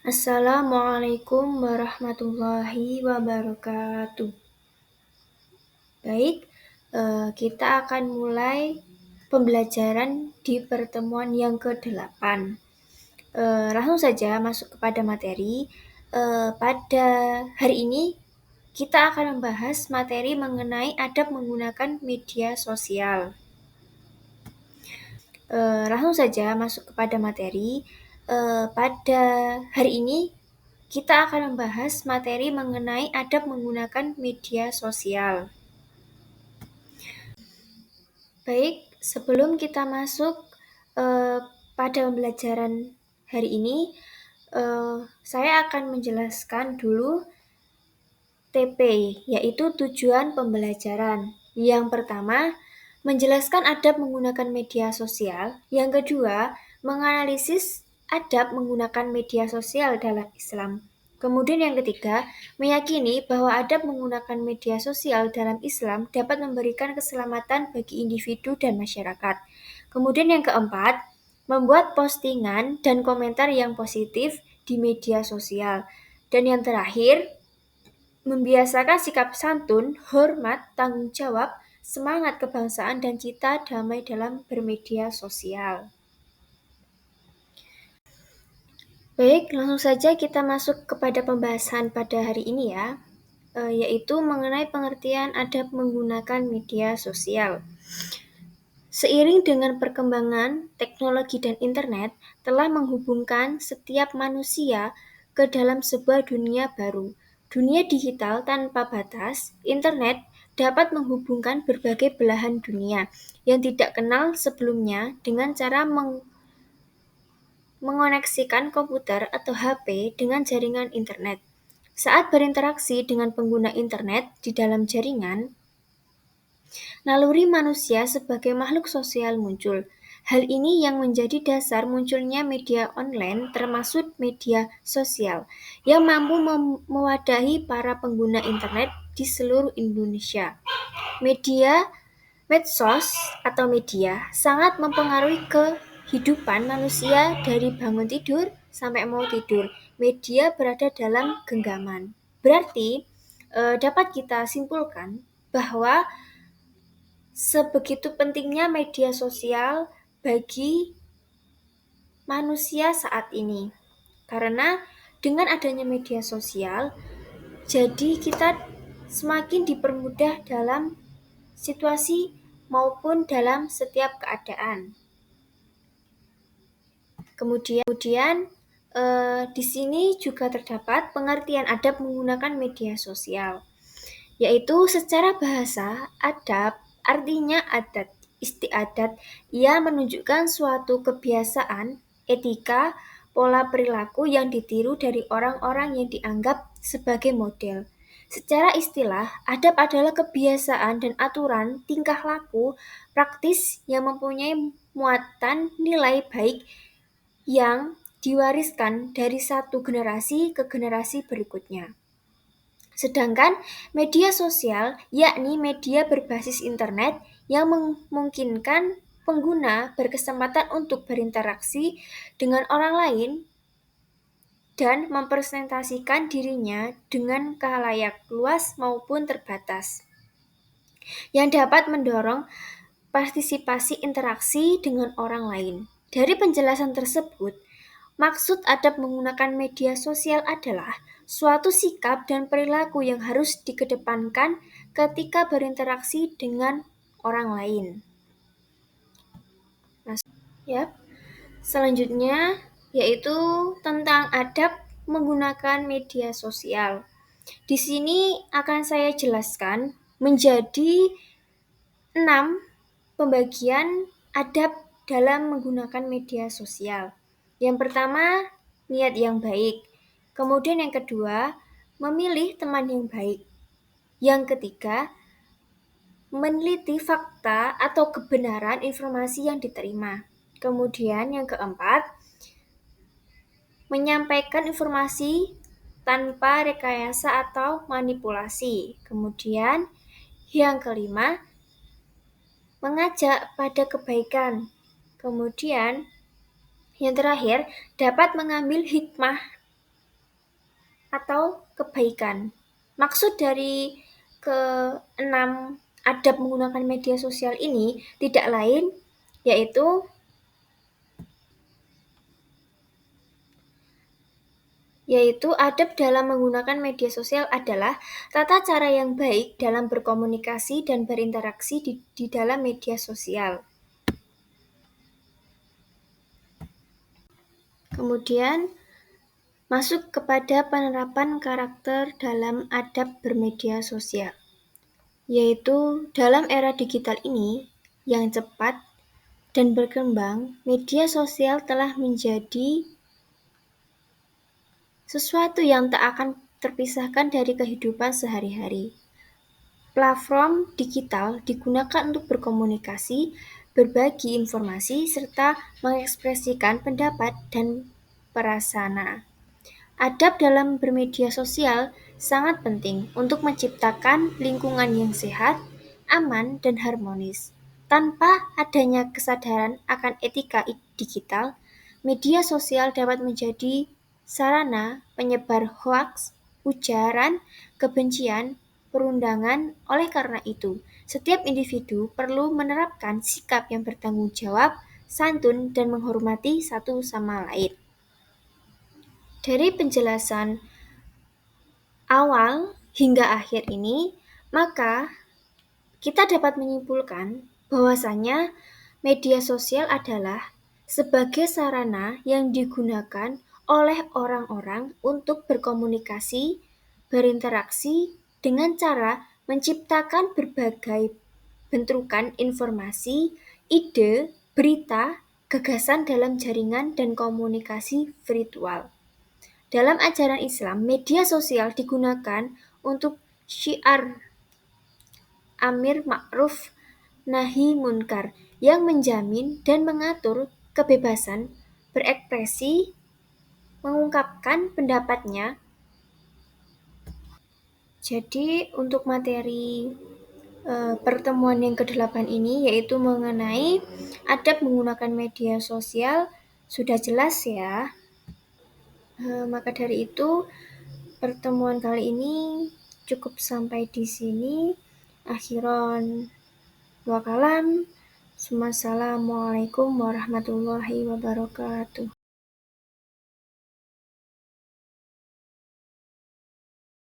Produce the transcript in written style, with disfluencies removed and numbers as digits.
Assalamualaikum warahmatullahi wabarakatuh. Baik, kita akan mulai pembelajaran di pertemuan yang ke-8. Langsung saja masuk kepada materi. Pada hari ini kita akan membahas materi mengenai adab menggunakan media sosial. Langsung saja masuk kepada materi. Pada hari ini kita akan membahas materi mengenai adab menggunakan media sosial. Baik, sebelum kita masuk pada pembelajaran hari ini, saya akan menjelaskan dulu TP, yaitu tujuan pembelajaran. Yang pertama, menjelaskan adab menggunakan media sosial. Yang kedua, menganalisis adab menggunakan media sosial dalam Islam. Kemudian yang ketiga, meyakini bahwa adab menggunakan media sosial dalam Islam dapat memberikan keselamatan bagi individu dan masyarakat. Kemudian yang keempat, membuat postingan dan komentar yang positif di media sosial. Dan yang terakhir, membiasakan sikap santun, hormat, tanggung jawab, semangat kebangsaan, dan cita damai dalam bermedia sosial. Baik, langsung saja kita masuk kepada pembahasan pada hari ini ya, yaitu mengenai pengertian adab menggunakan media sosial. Seiring dengan perkembangan teknologi dan internet telah menghubungkan setiap manusia ke dalam sebuah dunia baru. Dunia digital tanpa batas, internet dapat menghubungkan berbagai belahan dunia yang tidak kenal sebelumnya dengan cara mengoneksikan komputer atau HP dengan jaringan internet. Saat berinteraksi dengan pengguna internet di dalam jaringan, naluri manusia sebagai makhluk sosial muncul. Hal ini yang menjadi dasar munculnya media online termasuk media sosial yang mampu mewadahi para pengguna internet di seluruh Indonesia. Medsos atau media sangat mempengaruhi kehidupan manusia dari bangun tidur sampai mau tidur. Media berada dalam genggaman. Berarti dapat kita simpulkan bahwa sebegitu pentingnya media sosial bagi manusia saat ini. Karena dengan adanya media sosial, jadi kita semakin dipermudah dalam situasi maupun dalam setiap keadaan. Kemudian di sini juga terdapat pengertian adab menggunakan media sosial, yaitu secara bahasa adab artinya adat istiadat. Ia menunjukkan suatu kebiasaan, etika, pola perilaku yang ditiru dari orang-orang yang dianggap sebagai model. Secara istilah, adab adalah kebiasaan dan aturan tingkah laku praktis yang mempunyai muatan nilai baik yang diwariskan dari satu generasi ke generasi berikutnya. Sedangkan media sosial, yakni media berbasis internet yang memungkinkan pengguna berkesempatan untuk berinteraksi dengan orang lain dan mempresentasikan dirinya dengan khalayak luas maupun terbatas, yang dapat mendorong partisipasi interaksi dengan orang lain. Dari penjelasan tersebut, maksud adab menggunakan media sosial adalah suatu sikap dan perilaku yang harus dikedepankan ketika berinteraksi dengan orang lain. Selanjutnya yaitu tentang adab menggunakan media sosial. Di sini akan saya jelaskan menjadi 6 pembagian adab dalam menggunakan media sosial. Yang pertama, niat yang baik. Kemudian yang kedua, memilih teman yang baik. Yang ketiga, meneliti fakta atau kebenaran informasi yang diterima. Kemudian yang keempat, menyampaikan informasi tanpa rekayasa atau manipulasi. Kemudian yang kelima, mengajak pada kebaikan. Kemudian yang terakhir, dapat mengambil hikmah atau kebaikan. Maksud dari keenam adab menggunakan media sosial ini tidak lain yaitu adab dalam menggunakan media sosial adalah tata cara yang baik dalam berkomunikasi dan berinteraksi di dalam media sosial. Kemudian masuk kepada penerapan karakter dalam adab bermedia sosial, yaitu dalam era digital ini yang cepat dan berkembang, media sosial telah menjadi sesuatu yang tak akan terpisahkan dari kehidupan sehari-hari. Platform digital digunakan untuk berkomunikasi, berbagi informasi, serta mengekspresikan pendapat dan prasangka. Adab dalam bermedia sosial sangat penting untuk menciptakan lingkungan yang sehat, aman, dan harmonis. Tanpa adanya kesadaran akan etika digital, media sosial dapat menjadi sarana penyebar hoaks, ujaran kebencian, perundangan. Oleh karena itu, setiap individu perlu menerapkan sikap yang bertanggung jawab, santun, dan menghormati satu sama lain. Dari penjelasan awal hingga akhir ini, maka kita dapat menyimpulkan bahwasanya media sosial adalah sebagai sarana yang digunakan oleh orang-orang untuk berkomunikasi, berinteraksi dengan cara menciptakan berbagai bentukan informasi, ide, berita, gagasan dalam jaringan dan komunikasi virtual. Dalam ajaran Islam, media sosial digunakan untuk syiar amir ma'ruf nahi munkar yang menjamin dan mengatur kebebasan berekspresi, mengungkapkan pendapatnya. Jadi untuk materi pertemuan yang ke-8 ini yaitu mengenai adab menggunakan media sosial sudah jelas ya. Maka dari itu pertemuan kali ini cukup sampai di sini. Akhiron wa kalam. Wassalamualaikum warahmatullahi wabarakatuh.